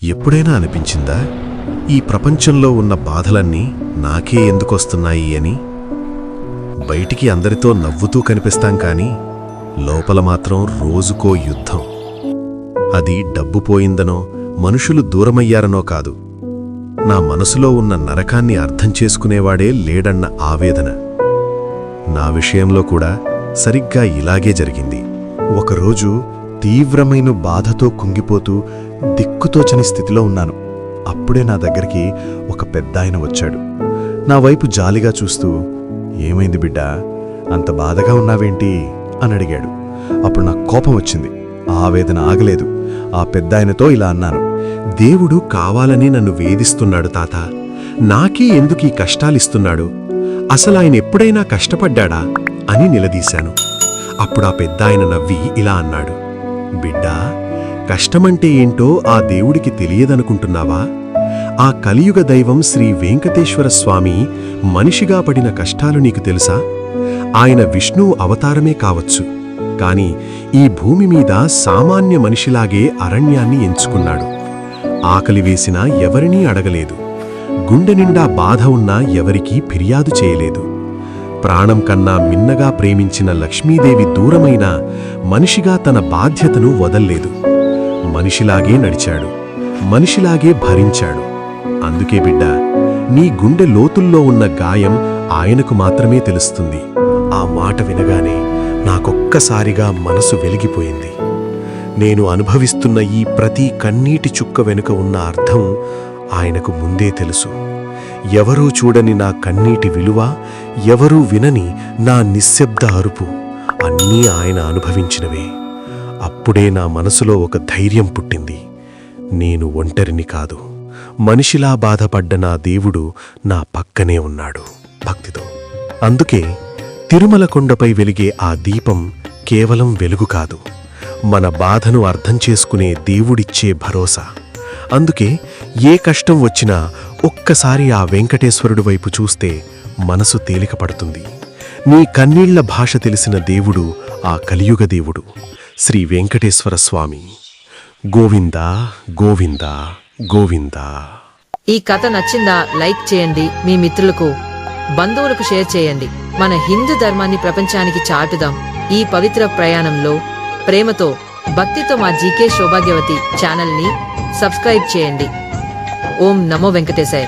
ఎప్పుడైనా అనిపించిందా ఈ ప్రపంచంలో ఉన్న బాధలన్నీ నాకే ఎందుకొస్తున్నాయి అని? బయటికి అందరితో నవ్వుతూ కనిపిస్తాం కాని లోపల మాత్రం రోజుకో యుద్ధం. అది డబ్బు పోయిందనో మనుషులు దూరమయ్యారనో కాదు, నా మనసులో ఉన్న నరకాన్ని అర్థం చేసుకునేవాడే లేడన్న ఆవేదన. నా విషయంలో కూడా సరిగ్గా ఇలాగే జరిగింది. ఒకరోజు తీవ్రమైన బాధతో కుంగిపోతూ దిక్కుతోచని స్థితిలో ఉన్నాను. అప్పుడే నా దగ్గరికి ఒక పెద్దాయన వచ్చాడు. నా వైపు జాలిగా చూస్తూ, "ఏమైంది బిడ్డా, అంత బాధగా ఉన్నావేంటి?" అని అడిగాడు. అప్పుడు నాకు కోపం వచ్చింది. ఆవేదన ఆగలేదు. ఆ పెద్దాయనతో ఇలా అన్నాను, దేవుడు కావాలని నన్ను వేధిస్తున్నాడు తాత. నాకే ఎందుకీ కష్టాలిస్తున్నాడు? అసలాయన ఎప్పుడైనా కష్టపడ్డాడా అని నిలదీశాను. అప్పుడా పెద్దాయన నవ్వి ఇలా అన్నాడు, బిడ్డా, కష్టమంటే ఏంటో ఆ దేవుడికి తెలియదనుకుంటున్నావా? ఆ కలియుగ దైవం శ్రీ వెంకటేశ్వర స్వామి మనిషిగా పడిన కష్టాలు నీకు తెలుసా? ఆయన విష్ణువు అవతారమే కావచ్చు, కాని ఈ భూమి మీద సామాన్య మనిషిలాగే అరణ్యాన్ని ఎంచుకున్నాడు. ఆకలి వేసినా ఎవరినీ అడగలేదు. గుండె నిండా బాధ ఉన్నా ఎవరికీ ఫిర్యాదు చేయలేదు. ప్రాణం కన్నా మిన్నగా ప్రేమించిన లక్ష్మీదేవి దూరమైన మనిషిగా తన బాధ్యతను వదల్లేదు. మనిషిలాగే నడిచాడు, మనిషిలాగే భరించాడు. అందుకే బిడ్డా, నీ గుండె లోతుల్లో ఉన్న గాయం ఆయనకు మాత్రమే తెలుస్తుంది. ఆ మాట వినగానే నాకొక్కసారిగా మనసు వెలిగిపోయింది. నేను అనుభవిస్తున్న ఈ ప్రతి కన్నీటి చుక్క వెనుక ఉన్న అర్థం ఆయనకు ముందే తెలుసు. ఎవరూ చూడని నా కన్నీటి విలువ, ఎవరూ వినని నా నిశ్శబ్ద అరుపు అన్నీ ఆయన అనుభవించినవే. అప్పుడే నా మనసులో ఒక ధైర్యం పుట్టింది. నేను ఒంటరిని కాదు, మనిషిలా బాధపడ్డ నా దేవుడు నా పక్కనే ఉన్నాడు భక్తితో. అందుకే తిరుమల కొండపై వెలిగే ఆ దీపం కేవలం వెలుగు కాదు, మన బాధను అర్థం చేసుకునే దేవుడిచ్చే భరోసా. అందుకే ఏ కష్టం వచ్చినా ఒక్కసారి ఆ వెంకటేశ్వరుడి వైపు చూస్తే మనసు తేలిక పడుతుంది. నీ కన్నీళ్ల భాష తెలిసిన దేవుడు ఆ కలియుగ దేవుడు శ్రీ వెంకటేశ్వర స్వామి. గోవిందా గోవిందా గోవిందా. ఈ కథ నచ్చిందా? లైక్ చేయండి, మీ మిత్రులకు బంధువులకు షేర్ చేయండి. మన హిందూ ధర్మాన్ని ప్రపంచానికి చాటుదాం. ఈ పవిత్ర ప్రయాణంలో ప్రేమతో, భక్తితో మా జీకే సౌభాగ్యవతి ఛానల్ని సబ్స్క్రైబ్ చేయండి. ఓం నమో వెంకటేశాయ.